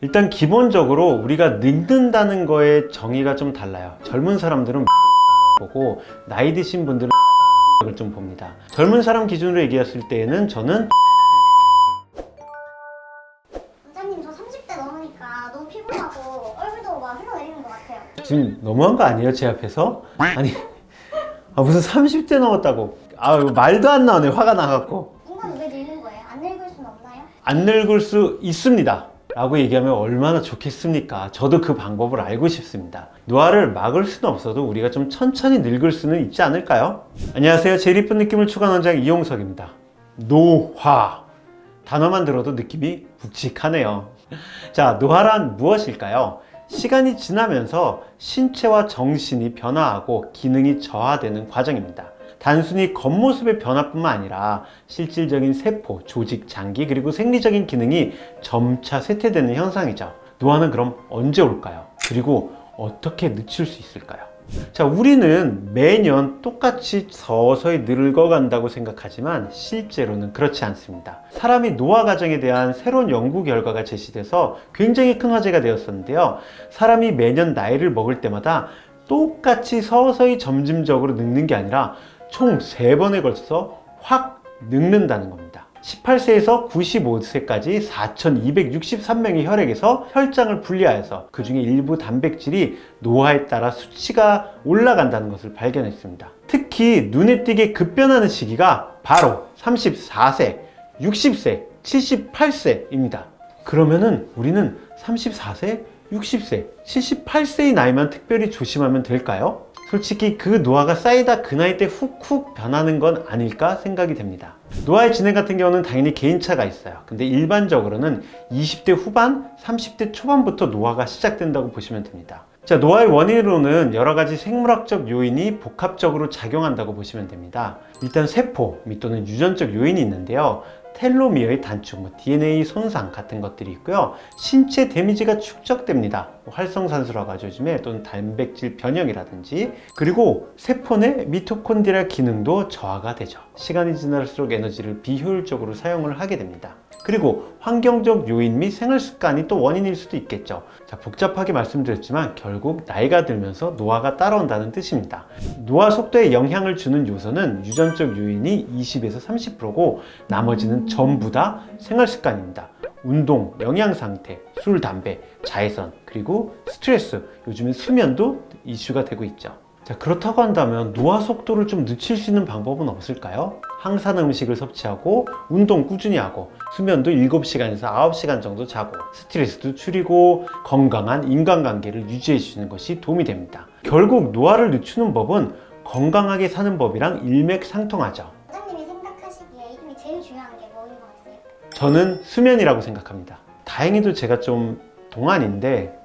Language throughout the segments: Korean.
일단 기본적으로 우리가 늙는다는 거에 정의가 좀 달라요. 젊은 사람들은 보고 나이 드신 분들은 을 좀 봅니다. 젊은 사람 기준으로 얘기했을 때에는 저는 원장님 저 30대 넘으니까 너무 피곤하고 얼굴도 막 흘러내리는 것 같아요. 지금 너무한 거 아니에요? 제 앞에서? 아니 무슨 30대 넘었다고 말도 안 나오네. 화가 나갖고. 인간은 왜 늙는 거예요? 안 늙을 수는 없나요? 안 늙을 수 있습니다 라고 얘기하면 얼마나 좋겠습니까? 저도 그 방법을 알고 싶습니다. 노화를 막을 수는 없어도 우리가 좀 천천히 늙을 수는 있지 않을까요? 안녕하세요. 제일 이쁜 느낌을 추구하는 원장 이용석입니다. 노화 단어만 들어도 느낌이 묵직하네요. 자, 노화란 무엇일까요? 시간이 지나면서 신체와 정신이 변화하고 기능이 저하되는 과정입니다. 단순히 겉모습의 변화뿐만 아니라 실질적인 세포, 조직, 장기 그리고 생리적인 기능이 점차 쇠퇴되는 현상이죠. 노화는 그럼 언제 올까요? 그리고 어떻게 늦출 수 있을까요? 자, 우리는 매년 똑같이 서서히 늙어간다고 생각하지만 실제로는 그렇지 않습니다. 사람이 노화 과정에 대한 새로운 연구 결과가 제시돼서 굉장히 큰 화제가 되었었는데요. 사람이 매년 나이를 먹을 때마다 똑같이 서서히 점진적으로 늙는 게 아니라 총 3번에 걸쳐서 확 늙는다는 겁니다. 18세에서 95세까지 4,263명의 혈액에서 혈장을 분리하여서 그 중에 일부 단백질이 노화에 따라 수치가 올라간다는 것을 발견했습니다. 특히 눈에 띄게 급변하는 시기가 바로 34세, 60세, 78세입니다. 그러면은 우리는 34세, 60세, 78세의 나이만 특별히 조심하면 될까요? 솔직히 그 노화가 쌓이다 그 나이 때 훅훅 변하는 건 아닐까 생각이 됩니다. 노화의 진행 같은 경우는 당연히 개인차가 있어요. 근데 일반적으로는 20대 후반, 30대 초반부터 노화가 시작된다고 보시면 됩니다. 자, 노화의 원인으로는 여러 가지 생물학적 요인이 복합적으로 작용한다고 보시면 됩니다. 일단 세포 및 또는 유전적 요인이 있는데요. 텔로미어의 단축, DNA 손상 같은 것들이 있고요. 신체 데미지가 축적됩니다. 활성산소라고 하죠, 요즘에. 또는 단백질 변형이라든지. 그리고 세포 내 미토콘드리아 기능도 저하가 되죠. 시간이 지날수록 에너지를 비효율적으로 사용을 하게 됩니다. 그리고 환경적 요인 및 생활 습관이 또 원인일 수도 있겠죠. 자, 복잡하게 말씀드렸지만 결국 나이가 들면서 노화가 따라온다는 뜻입니다. 노화 속도에 영향을 주는 요소는 유전적 요인이 20에서 30%고 나머지는 전부 다 생활 습관입니다. 운동, 영양 상태, 술, 담배, 자외선, 그리고 스트레스, 요즘엔 수면도 이슈가 되고 있죠. 자, 그렇다고 한다면 노화 속도를 좀 늦출 수 있는 방법은 없을까요? 항산 음식을 섭취하고 운동 꾸준히 하고 수면도 7시간에서 9시간 정도 자고 스트레스도 줄이고 건강한 인간관계를 유지해 주는 것이 도움이 됩니다. 결국 노화를 늦추는 법은 건강하게 사는 법이랑 일맥상통하죠. 원장님이 생각하시기에 이 중에 제일 중요한 게 뭐인 것 같으세요? 저는 수면이라고 생각합니다. 다행히도 제가 좀 동안인데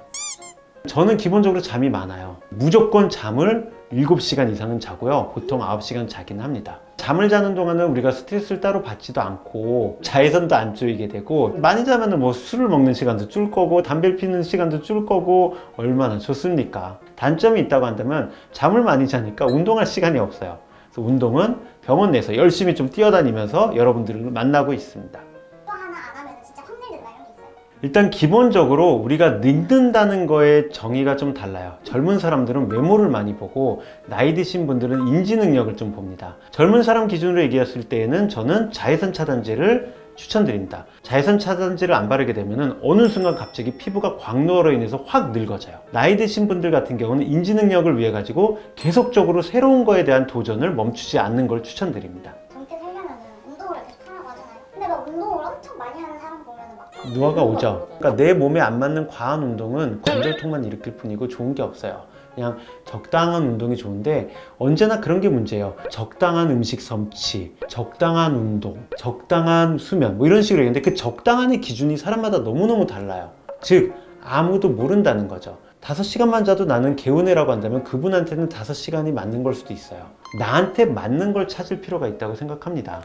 저는 기본적으로 잠이 많아요. 무조건 잠을 7시간 이상은 자고요. 보통 9시간 자긴 합니다. 잠을 자는 동안은 우리가 스트레스를 따로 받지도 않고 자외선도 안 쪼이게 되고 많이 자면은 술을 먹는 시간도 줄 거고 담배를 피는 시간도 줄 거고 얼마나 좋습니까? 단점이 있다고 한다면 잠을 많이 자니까 운동할 시간이 없어요. 그래서 운동은 병원 내에서 열심히 좀 뛰어다니면서 여러분들을 만나고 있습니다. 또 하나 안 하면 진짜 확 늙는다 이런 게 있어요? 일단 기본적으로 우리가 늙는다는 거에 정의가 좀 달라요. 젊은 사람들은 외모를 많이 보고 나이 드신 분들은 인지 능력을 좀 봅니다. 젊은 사람 기준으로 얘기했을 때에는 저는 자외선 차단제를 추천드립니다. 자외선 차단제를 안 바르게 되면 어느 순간 갑자기 피부가 광노로 인해서 확 늙어져요. 나이 드신 분들 같은 경우는 인지 능력을 위해 가지고 계속적으로 새로운 거에 대한 도전을 멈추지 않는 걸 추천드립니다. 젊게 살려면 운동을 계속 하라고 하잖아요. 근데 막 운동을 엄청 많이 하는 사람 보면 막 노화가 오죠. 그러니까 내 몸에 안 맞는 과한 운동은 관절통만 일으킬 뿐이고 좋은 게 없어요. 그냥 적당한 운동이 좋은데 언제나 그런 게 문제예요. 적당한 음식 섭취, 적당한 운동, 적당한 수면 이런 식으로 얘기하는데 그 적당한의 기준이 사람마다 너무너무 달라요. 즉 아무도 모른다는 거죠. 5시간만 자도 나는 개운해라고 한다면 그분한테는 5시간이 맞는 걸 수도 있어요. 나한테 맞는 걸 찾을 필요가 있다고 생각합니다.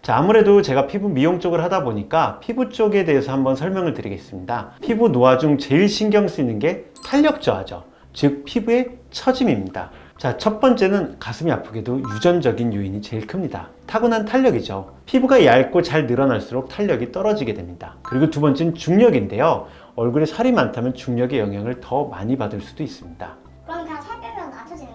자, 아무래도 제가 피부 미용 쪽을 하다 보니까 피부 쪽에 대해서 한번 설명을 드리겠습니다. 피부 노화 중 제일 신경 쓰이는 게 탄력 저하죠. 즉 피부의 처짐입니다. 자, 첫 번째는 가슴이 아프게도 유전적인 요인이 제일 큽니다. 타고난 탄력이죠. 피부가 얇고 잘 늘어날수록 탄력이 떨어지게 됩니다. 그리고 두 번째는 중력인데요. 얼굴에 살이 많다면 중력의 영향을 더 많이 받을 수도 있습니다. 그럼 그냥 살 빼면 낮춰지는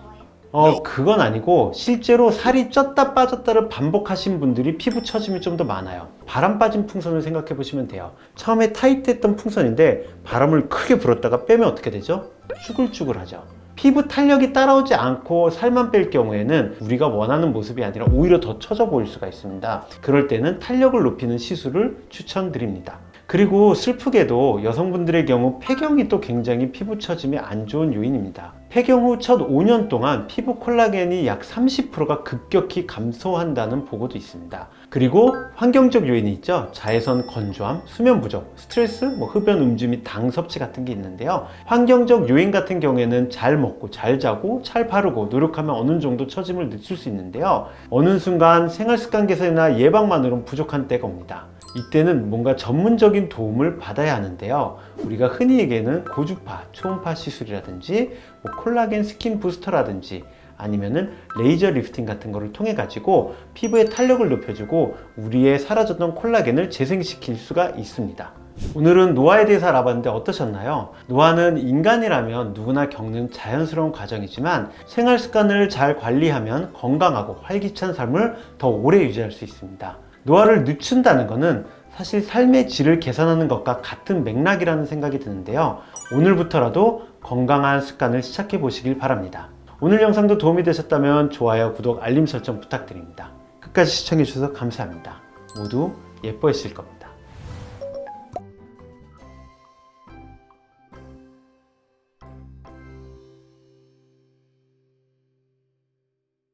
거예요? 그건 아니고 실제로 살이 쪘다 빠졌다를 반복하신 분들이 피부 처짐이 좀 더 많아요. 바람 빠진 풍선을 생각해 보시면 돼요. 처음에 타이트했던 풍선인데 바람을 크게 불었다가 빼면 어떻게 되죠? 쭈글쭈글하죠. 피부 탄력이 따라오지 않고 살만 뺄 경우에는 우리가 원하는 모습이 아니라 오히려 더 처져 보일 수가 있습니다. 그럴 때는 탄력을 높이는 시술을 추천드립니다. 그리고 슬프게도 여성분들의 경우 폐경이 또 굉장히 피부 처짐에 안 좋은 요인입니다. 폐경 후 첫 5년 동안 피부 콜라겐이 약 30%가 급격히 감소한다는 보고도 있습니다. 그리고 환경적 요인이 있죠. 자외선 건조함, 수면 부족, 스트레스, 흡연 음주 및 당 섭취 같은 게 있는데요. 환경적 요인 같은 경우에는 잘 먹고 잘 자고 잘 바르고 노력하면 어느 정도 처짐을 늦출 수 있는데요. 어느 순간 생활 습관 개선이나 예방만으로는 부족한 때가 옵니다. 이때는 뭔가 전문적인 도움을 받아야 하는데요. 우리가 흔히 얘기하는 고주파, 초음파 시술이라든지 콜라겐 스킨 부스터라든지 아니면은 레이저 리프팅 같은 거를 통해 가지고 피부의 탄력을 높여주고 우리의 사라졌던 콜라겐을 재생시킬 수가 있습니다. 오늘은 노화에 대해서 알아봤는데 어떠셨나요? 노화는 인간이라면 누구나 겪는 자연스러운 과정이지만 생활 습관을 잘 관리하면 건강하고 활기찬 삶을 더 오래 유지할 수 있습니다. 노화를 늦춘다는 것은 사실 삶의 질을 개선하는 것과 같은 맥락이라는 생각이 드는데요. 오늘부터라도 건강한 습관을 시작해 보시길 바랍니다. 오늘 영상도 도움이 되셨다면 좋아요, 구독, 알림 설정 부탁드립니다. 끝까지 시청해 주셔서 감사합니다. 모두 예뻐지실 겁니다.